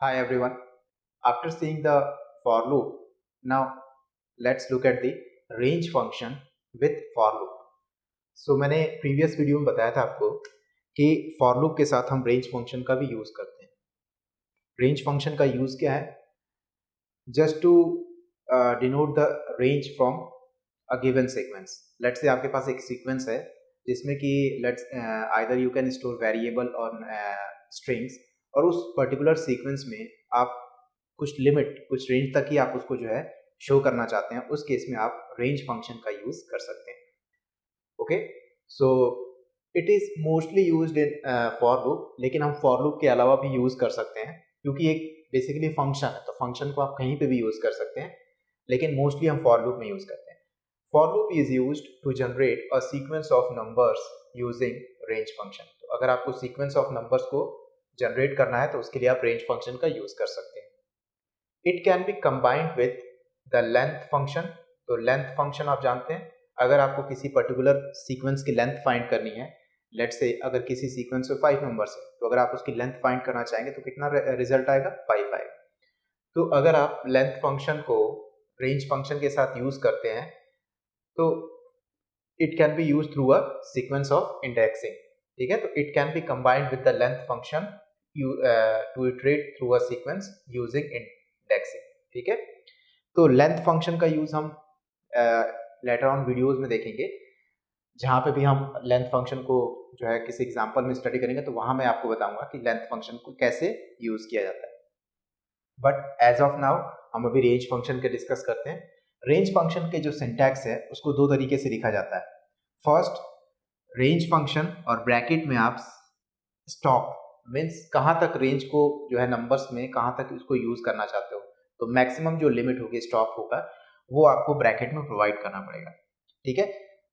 Hi everyone. After seeing the for loop, now let's look at the range function with for loop. मैंने previous video में बताया था आपको कि for loop के साथ हम range function का भी यूज करते हैं। range function का यूज क्या है? Just to denote the range from a given sequence. Let's say आपके पास एक sequence है जिसमें कि either you can store variable on strings और उस पर्टिकुलर सीक्वेंस में आप कुछ लिमिट कुछ रेंज तक ही आप उसको जो है शो करना चाहते हैं, उस केस में आप रेंज फंक्शन का यूज कर सकते हैं। Okay, so it is mostly used in for loop, लेकिन हम फॉर लूप के अलावा भी यूज कर सकते हैं क्योंकि एक बेसिकली फंक्शन है, तो फंक्शन को आप कहीं पे भी यूज कर सकते हैं, लेकिन मोस्टली हम फॉर लूप में यूज करते हैं। For loop is used to generate a sequence of numbers using range function. तो अगर आपको सीक्वेंस ऑफ नंबर्स को जनरेट करना है तो उसके लिए आप रेंज फंक्शन का यूज कर सकते हैं। It can be combined with the length function. तो लेंथ फंक्शन आप जानते हैं, अगर आपको किसी पर्टिकुलर सीक्वेंस की लेंथ फाइंड करनी है, लेट्स से अगर किसी सीक्वेंस में 5 नंबर्स है, तो अगर आप उसकी लेंथ फाइंड करना चाहेंगे तो कितना रिजल्ट आएगा? 5 आएगा। तो अगर आप लेंथ फंक्शन को रेंज फंक्शन के साथ यूज करते हैं तो it can be use through a sequence of indexing. ठीक है, तो it can be combined with the length function to iterate through a sequence using indexing. ठीक है, तो लेंथ फंक्शन का यूज हम लेटर ऑन वीडियोस में देखेंगे, जहां पे भी हम लेंथ फंक्शन को जो है किसी एग्जांपल में स्टडी करेंगे तो वहां मैं आपको बताऊंगा कि लेंथ फंक्शन को कैसे यूज किया जाता है। बट एज ऑफ नाउ हम अभी रेंज फंक्शन के डिस्कस करते हैं। रेंज फंक्शन के जो सिंटैक्स है उसको दो तरीके से लिखा जाता है। फर्स्ट, रेंज फंक्शन और ब्रैकेट में आप स्टॉप मीन्स कहाँ तक रेंज को जो है नंबर्स में कहाँ तक इसको यूज करना चाहते हो, तो मैक्सिमम जो लिमिट होगी स्टॉप होगा वो आपको ब्रैकेट में प्रोवाइड करना पड़ेगा। ठीक है,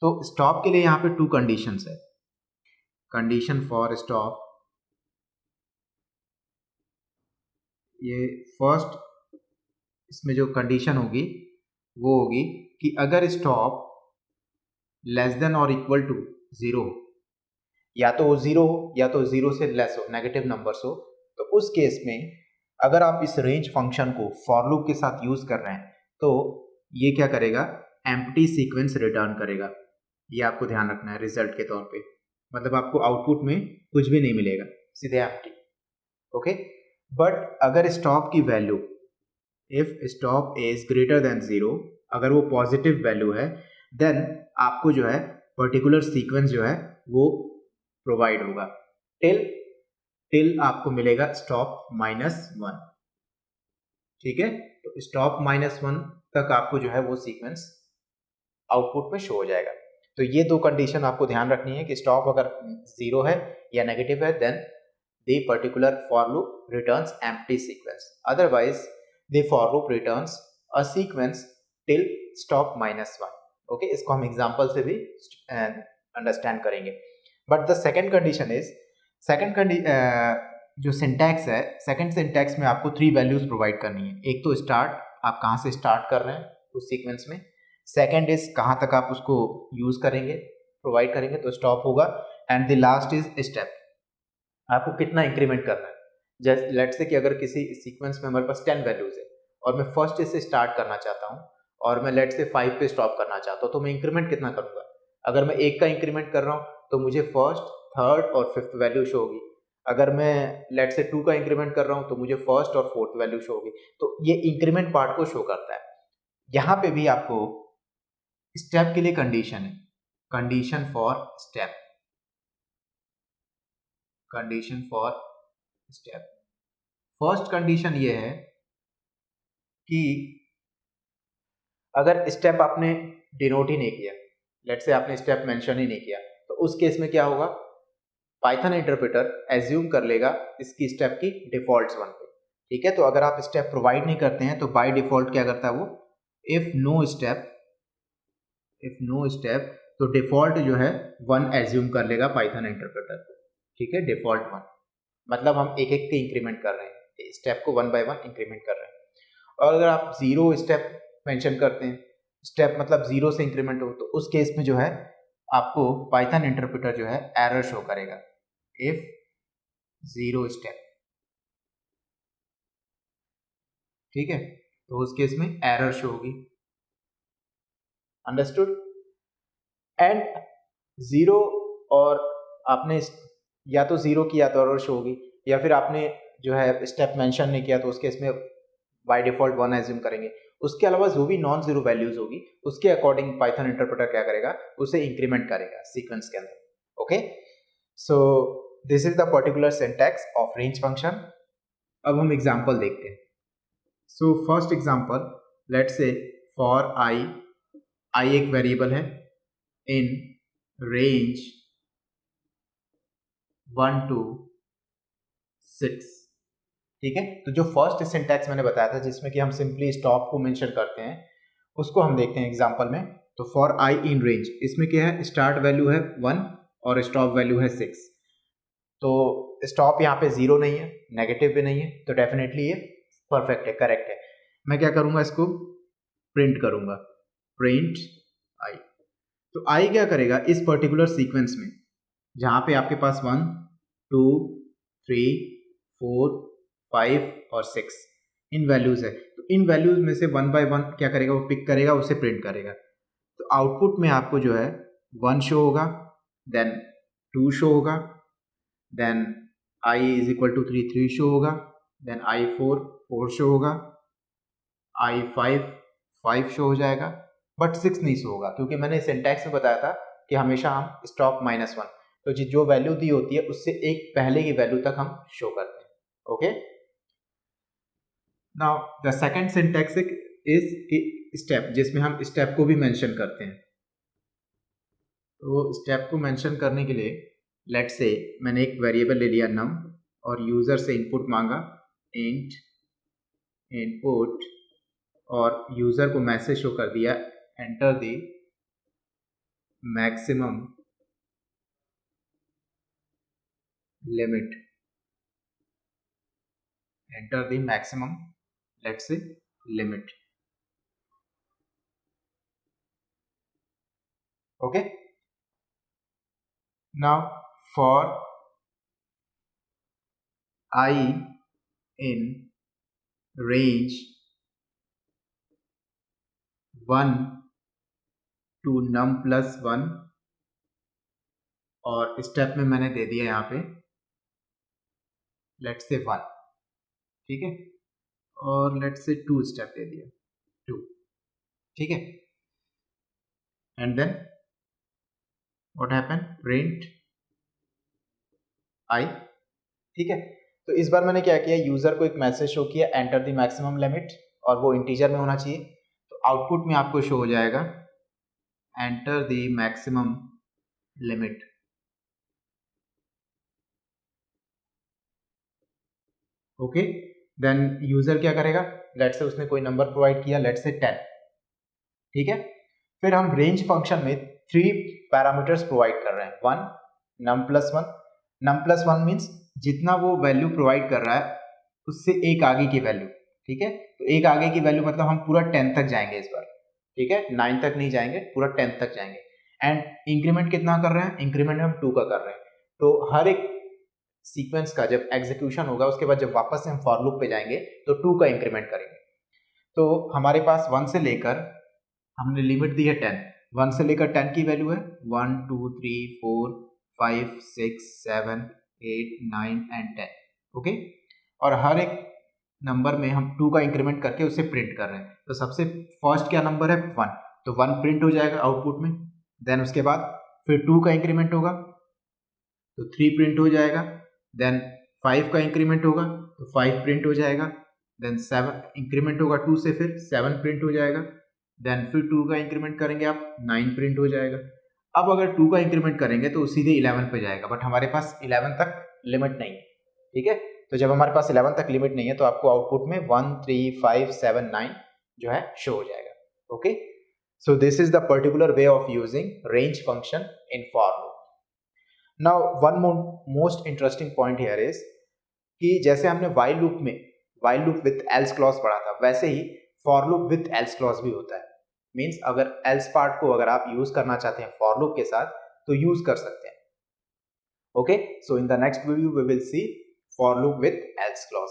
तो स्टॉप के लिए यहाँ पे 2 कंडीशंस है। कंडीशन फॉर स्टॉप, ये फर्स्ट इसमें जो कंडीशन होगी वो होगी कि अगर स्टॉप लेस देन और इक्वल टू 0, या तो वो 0 हो या तो 0 से लेस हो, नेगेटिव नंबर्स हो, तो उस केस में अगर आप इस रेंज फंक्शन को फॉर लूप के साथ यूज कर रहे हैं तो ये क्या करेगा? एम्प्टी सीक्वेंस रिटर्न करेगा। ये आपको ध्यान रखना है रिजल्ट के तौर पे, मतलब आपको आउटपुट में कुछ भी नहीं मिलेगा, सीधे एम्प्टी। ओके, बट अगर स्टॉप की value, if stop is greater than 0, अगर वो पॉजिटिव वैल्यू है, देन आपको जो है पर्टिकुलर सीक्वेंस जो है वो प्रोवाइड होगा टिल टिल आपको मिलेगा स्टॉप -1। ठीक है, तो स्टॉप -1 तक आपको जो है वो सीक्वेंस आउटपुट में शो हो जाएगा। तो ये 2 कंडीशन आपको ध्यान रखनी है कि स्टॉप अगर 0 है या नेगेटिव है, then the particular for loop returns empty sequence, otherwise the for loop returns a sequence till stop -1। Okay, इसको हम एग्जांपल से भी अंडरस्टैंड करेंगे। But the second condition is, जो सिंटैक्स है, सेकंड सिंटैक्स में आपको 3 वैल्यूज प्रोवाइड करनी है। एक तो स्टार्ट, आप कहाँ से स्टार्ट कर रहे हैं उस सीक्वेंस में। सेकंड इज कहाँ तक आप उसको यूज करेंगे, प्रोवाइड करेंगे, तो स्टॉप होगा। And the last is step, आपको कितना इंक्रीमेंट करना है। जैसे लेट्स से कि अगर किसी सीक्वेंस में हमारे पास 10 वैल्यूज है और मैं फर्स्ट से स्टार्ट करना चाहता हूँ और मैं लेट्स से 5 पे स्टॉप करना चाहता हूँ, तो मैं इंक्रीमेंट कितना करूंगा? अगर मैं 1 का इंक्रीमेंट कर रहा हूँ तो मुझे फर्स्ट, थर्ड और फिफ्थ वैल्यू शो होगी। अगर मैं लेट्स से 2 का इंक्रीमेंट कर रहा हूँ तो मुझे फर्स्ट और फोर्थ वैल्यू शो होगी। तो ये इंक्रीमेंट पार्ट को शो करता है। यहाँ पे भी आपको स्टेप के लिए कंडीशन है, condition for step, condition for step. First condition ये है कि अगर स्टेप आपने डिनोट ही नहीं किया, लेट्स से आपने स्टेप मेंशन ही नहीं किया, तो उस केस में क्या होगा? पाइथन इंटरप्रेटर एज्यूम कर लेगा इसकी स्टेप की डिफॉल्ट्स 1 पे। ठीक है, तो अगर आप स्टेप प्रोवाइड नहीं करते हैं तो बाय डिफॉल्ट क्या करता है वो? इफ नो स्टेप, तो डिफॉल्ट जो है 1 एज्यूम कर लेगा पाइथन इंटरप्रेटर। ठीक है, डिफॉल्ट 1 मतलब हम एक एक के इंक्रीमेंट कर रहे हैं, स्टेप को 1 बाय 1 इंक्रीमेंट कर रहे हैं। और अगर आप 0 स्टेप मेंशन करते हैं, स्टेप मतलब 0 से इंक्रीमेंट हो, तो उस केस में जो है आपको पाइथन इंटरप्रेटर जो है एरर शो करेगा, इफ 0 स्टेप। ठीक है, तो उस केस में एरर शो होगी। अंडरस्टूड। एंड जीरो, और आपने या तो जीरो किया तो एरर शो होगी, या फिर आपने जो है स्टेप मेंशन नहीं किया तो उस केस में बाय डिफॉल्ट 1 एज्यूम करेंगे। उसके अलावा जो भी नॉन जीरो वैल्यूज होगी उसके अकॉर्डिंग पाइथन इंटरप्रेटर क्या करेगा, उसे इंक्रीमेंट करेगा सीक्वेंस के अंदर। Okay, so this is the particular syntax of range function. अब हम एग्जांपल देखते हैं। So first example, let's say for I एक वेरिएबल है इन रेंज 1 to 6। ठीक है, तो जो फर्स्ट सिंटैक्स मैंने बताया था जिसमें कि हम सिंपली स्टॉप को मेंशन करते हैं, उसको हम देखते हैं एग्जांपल में। तो फॉर आई इन रेंज, इसमें क्या है, स्टार्ट वैल्यू है 1 और स्टॉप वैल्यू है 6। तो स्टॉप यहाँ पे 0 नहीं है, नेगेटिव भी नहीं है, तो डेफिनेटली ये परफेक्ट है, करेक्ट है। मैं क्या करूँगा, इसको प्रिंट करूँगा, प्रिंट आई। तो आई क्या करेगा इस पर्टिकुलर सीक्वेंस में, जहाँ पे आपके पास 1 2 3 4 5 और 6 इन वैल्यूज है, तो इन वैल्यूज में से 1 by 1 क्या करेगा, वो पिक करेगा, उसे प्रिंट करेगा। तो आउटपुट में आपको जो है 1 शो होगा, देन 2 शो होगा, then i is equal to 3 show होगा, देन i4 4 शो होगा, i5 5 शो हो जाएगा, बट 6 नहीं शो होगा, क्योंकि मैंने सिंटैक्स में बताया था कि हमेशा हम स्टॉप -1, तो जो वैल्यू दी होती है उससे एक पहले की वैल्यू तक हम शो करते हैं। Okay, now the second syntax is step, जिसमें हम स्टेप को भी मेंशन करते हैं। तो स्टेप को मेंशन करने के लिए लेट्स से मैंने एक वेरिएबल ले लिया नम, और यूजर से इनपुट मांगा इंट इनपुट, और यूजर को मैसेज शो कर दिया enter the maximum limit, enter the maximum let's say limit. Okay, now for I in range 1 to num+1, और स्टेप में मैंने दे दिया यहाँ पे लेट्स से 1, ठीक है, और लेट्स से 2 स्टेप दे दिया 2, ठीक है, and then what happen, print I. ठीक है, तो इस बार मैंने क्या किया, यूजर को एक मैसेज शो किया एंटर द मैक्सिमम लिमिट, और वो इंटीजर में होना चाहिए। तो आउटपुट में आपको शो हो जाएगा enter the maximum limit. Okay, then user क्या करेगा, लेट्स से उसने कोई नंबर प्रोवाइड किया, लेट्स से 10, ठीक है। फिर हम रेंज फंक्शन में 3 पैरामीटर्स प्रोवाइड कर रहे हैं, 1 num+1, num+1 मीन्स जितना वो वैल्यू प्रोवाइड कर रहा है उससे एक आगे की वैल्यू, ठीक है। तो एक आगे की वैल्यू मतलब हम पूरा 10 तक जाएंगे इस बार, ठीक है, 9 तक नहीं जाएंगे, पूरा 10 तक जाएंगे। एंड इंक्रीमेंट कितना कर रहे हैं, इंक्रीमेंट हम 2 का कर रहे हैं। तो हर एक सीक्वेंस का जब एग्जीक्यूशन होगा उसके बाद जब वापस से हम फॉर लूप पे जाएंगे तो 2 का इंक्रीमेंट करेंगे। तो हमारे पास 1 से लेकर, हमने लिमिट दी है 10, 1 से लेकर 10 की वैल्यू है 1 2 3 4 5 6 7 8 9 एंड 10, ओके। और हर एक नंबर में हम 2 का इंक्रीमेंट करके उसे प्रिंट कर रहे हैं। तो सबसे फर्स्ट क्या नंबर है 1, तो 1 प्रिंट हो जाएगा आउटपुट में। देन उसके बाद फिर 2 का इंक्रीमेंट होगा तो 3 प्रिंट हो जाएगा। देन 5 का इंक्रीमेंट होगा तो 5 प्रिंट हो जाएगा। देन 7 इंक्रीमेंट होगा 2 से, फिर 7 प्रिंट हो जाएगा। देन फिर 2 का इंक्रीमेंट करेंगे आप, 9 प्रिंट हो जाएगा। अब अगर 2 का इंक्रीमेंट करेंगे तो सीधे 11 पे जाएगा, बट हमारे पास 11 तक लिमिट नहीं है, ठीक है। तो जब हमारे पास 11 तक लिमिट नहीं है तो आपको आउटपुट में 1 3 5 7 9 जो है शो हो जाएगा, okay. So this is the particular way of using range function in for loop. Now one most interesting point here is कि जैसे हमने while loop with else clause पढ़ा था, वैसे ही for loop with else clause भी होता है। मींस अगर एल्स पार्ट को अगर आप यूज करना चाहते हैं फॉर लूप के साथ तो यूज कर सकते हैं, okay. So in the next video we will see for loop with else clause.